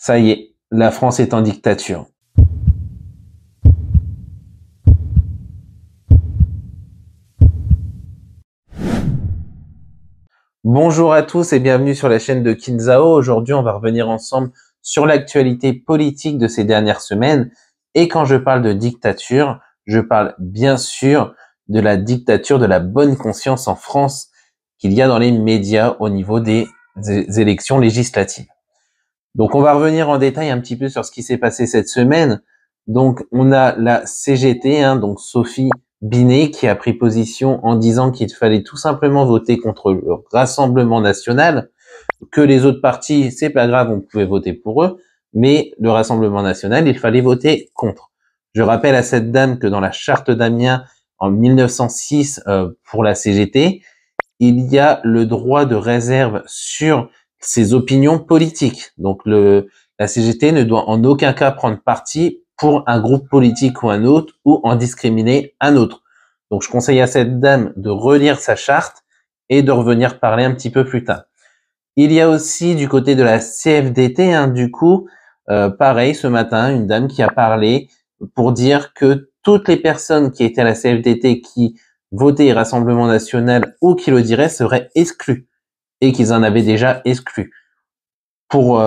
Ça y est, la France est en dictature. Bonjour à tous et bienvenue sur la chaîne de Kinzao. Aujourd'hui, on va revenir ensemble sur l'actualité politique de ces dernières semaines. Et quand je parle de dictature, je parle bien sûr de la dictature de la bonne conscience en France qu'il y a dans les médias au niveau des élections législatives. Donc, on va revenir en détail un petit peu sur ce qui s'est passé cette semaine. Donc, on a la CGT, donc Sophie Binet, qui a pris position en disant qu'il fallait tout simplement voter contre le Rassemblement national, que les autres partis, c'est pas grave, on pouvait voter pour eux, mais le Rassemblement national, il fallait voter contre. Je rappelle à cette dame que dans la charte d'Amiens, en 1906, pour la CGT, il y a le droit de réserve sur ses opinions politiques. Donc la CGT ne doit en aucun cas prendre parti pour un groupe politique ou un autre, ou en discriminer un autre. Donc je conseille à cette dame de relire sa charte et de revenir parler un petit peu plus tard. Il y a aussi du côté de la CFDT, du coup, pareil, ce matin, une dame qui a parlé pour dire que toutes les personnes qui étaient à la CFDT qui votaient Rassemblement national ou qui le diraient seraient exclues et qu'ils en avaient déjà exclus. Pour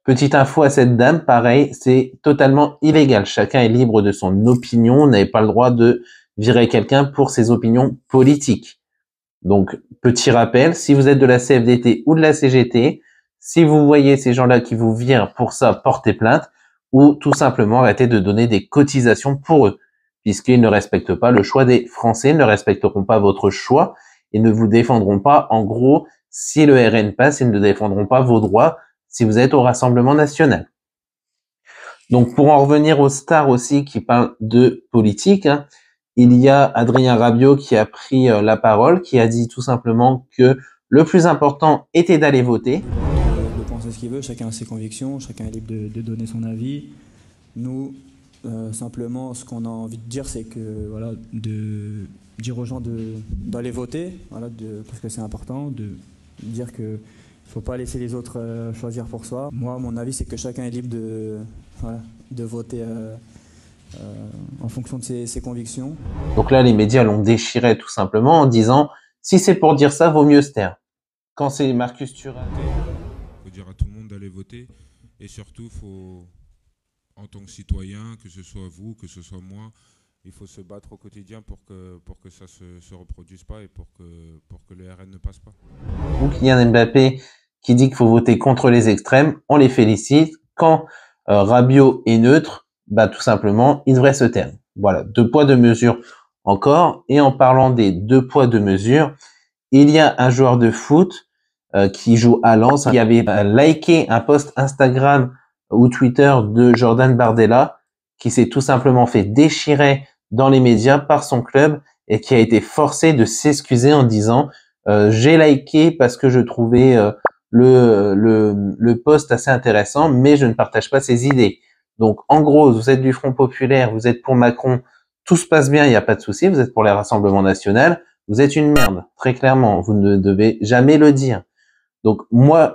petite info à cette dame, pareil, c'est totalement illégal. Chacun est libre de son opinion. On n'avait pas le droit de virer quelqu'un pour ses opinions politiques. Donc, petit rappel, si vous êtes de la CFDT ou de la CGT, si vous voyez ces gens-là qui vous virent pour ça, portez plainte ou tout simplement arrêtez de donner des cotisations pour eux, puisqu'ils ne respectent pas le choix des Français, ils ne respecteront pas votre choix et ne vous défendront pas. En gros, si le RN passe, ils ne défendront pas vos droits si vous êtes au Rassemblement national. Donc, pour en revenir aux stars aussi qui parlent de politique, il y a Adrien Rabiot qui a pris la parole, qui a dit tout simplement que le plus important était d'aller voter. De penser ce qu'il veut, chacun a ses convictions, chacun est libre de donner son avis. Nous, simplement, ce qu'on a envie de dire, c'est que voilà, de dire aux gens d'aller voter, voilà, parce que c'est important, de dire que faut pas laisser les autres choisir pour soi. Moi, mon avis, c'est que chacun est libre de voter en fonction de ses convictions. Donc là, les médias l'ont déchiré tout simplement en disant « Si c'est pour dire ça, vaut mieux se taire ». Quand c'est Marcus Thuram... Il faut dire à tout le monde d'aller voter et surtout, faut, en tant que citoyen, que ce soit vous, que ce soit moi, il faut se battre au quotidien pour que ça se reproduise pas et pour que le RN ne passe pas. Donc Kylian Mbappé qui dit qu'il faut voter contre les extrêmes, on les félicite. Quand Rabiot est neutre, tout simplement, il devrait se taire. Voilà, 2 poids 2 mesures encore. Et en parlant des 2 poids 2 mesures, il y a un joueur de foot qui joue à Lens, qui avait liké un post Instagram ou Twitter de Jordan Bardella, qui s'est tout simplement fait déchirer dans les médias par son club et qui a été forcé de s'excuser en disant j'ai liké parce que je trouvais le post assez intéressant, mais je ne partage pas ses idées. Donc, en gros, vous êtes du Front populaire, vous êtes pour Macron, tout se passe bien, il n'y a pas de souci, vous êtes pour les Rassemblements national, vous êtes une merde, très clairement, vous ne devez jamais le dire. Donc, moi,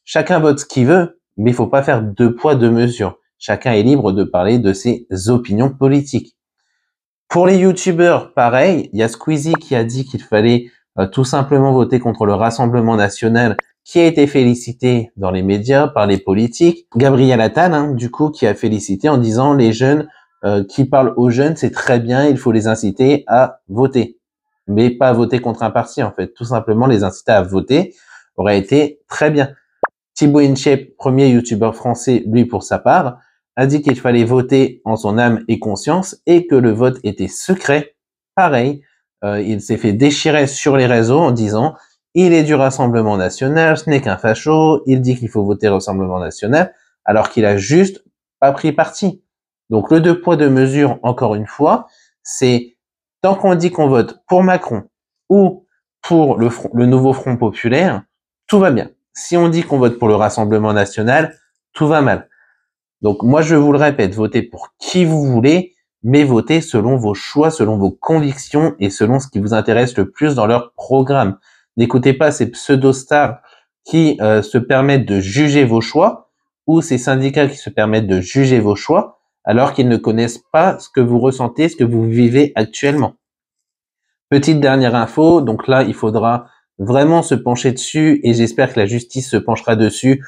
chacun vote ce qu'il veut, mais il faut pas faire 2 poids 2 mesures. Chacun est libre de parler de ses opinions politiques. Pour les youtubeurs, pareil, il y a Squeezie qui a dit qu'il fallait tout simplement voter contre le Rassemblement national, qui a été félicité dans les médias par les politiques. Gabriel Attal, du coup, qui a félicité en disant les jeunes qui parlent aux jeunes, c'est très bien, il faut les inciter à voter. Mais pas à voter contre un parti, en fait. Tout simplement, les inciter à voter aurait été très bien. Thibaut InShape, premier youtubeur français, lui, pour sa part, a dit qu'il fallait voter en son âme et conscience et que le vote était secret. Pareil, il s'est fait déchirer sur les réseaux en disant il est du Rassemblement national, ce n'est qu'un facho, il dit qu'il faut voter Rassemblement national, alors qu'il a juste pas pris parti. Donc le 2 poids 2 mesures, encore une fois, c'est tant qu'on dit qu'on vote pour Macron ou pour le nouveau Front populaire, tout va bien. Si on dit qu'on vote pour le Rassemblement national, tout va mal. Donc moi je vous le répète, votez pour qui vous voulez, mais votez selon vos choix, selon vos convictions et selon ce qui vous intéresse le plus dans leur programme. N'écoutez pas ces pseudo-stars qui se permettent de juger vos choix ou ces syndicats qui se permettent de juger vos choix alors qu'ils ne connaissent pas ce que vous ressentez, ce que vous vivez actuellement. Petite dernière info, donc là, il faudra vraiment se pencher dessus et j'espère que la justice se penchera dessus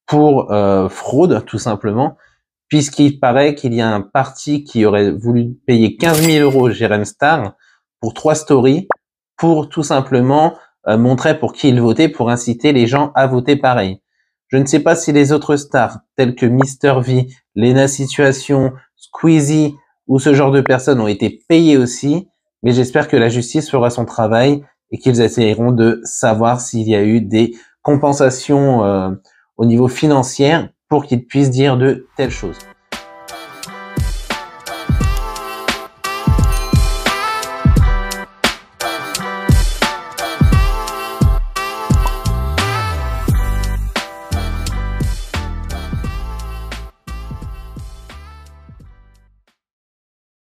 pour fraude, tout simplement, puisqu'il paraît qu'il y a un parti qui aurait voulu payer 15 000 € Jérém Star pour 3 stories pour tout simplement montrer pour qui il votait, pour inciter les gens à voter pareil. Je ne sais pas si les autres stars, telles que Mister V, Lena Situation, Squeezie ou ce genre de personnes ont été payées aussi, mais j'espère que la justice fera son travail et qu'ils essayeront de savoir s'il y a eu des compensations au niveau financier pour qu'ils puissent dire de telles choses.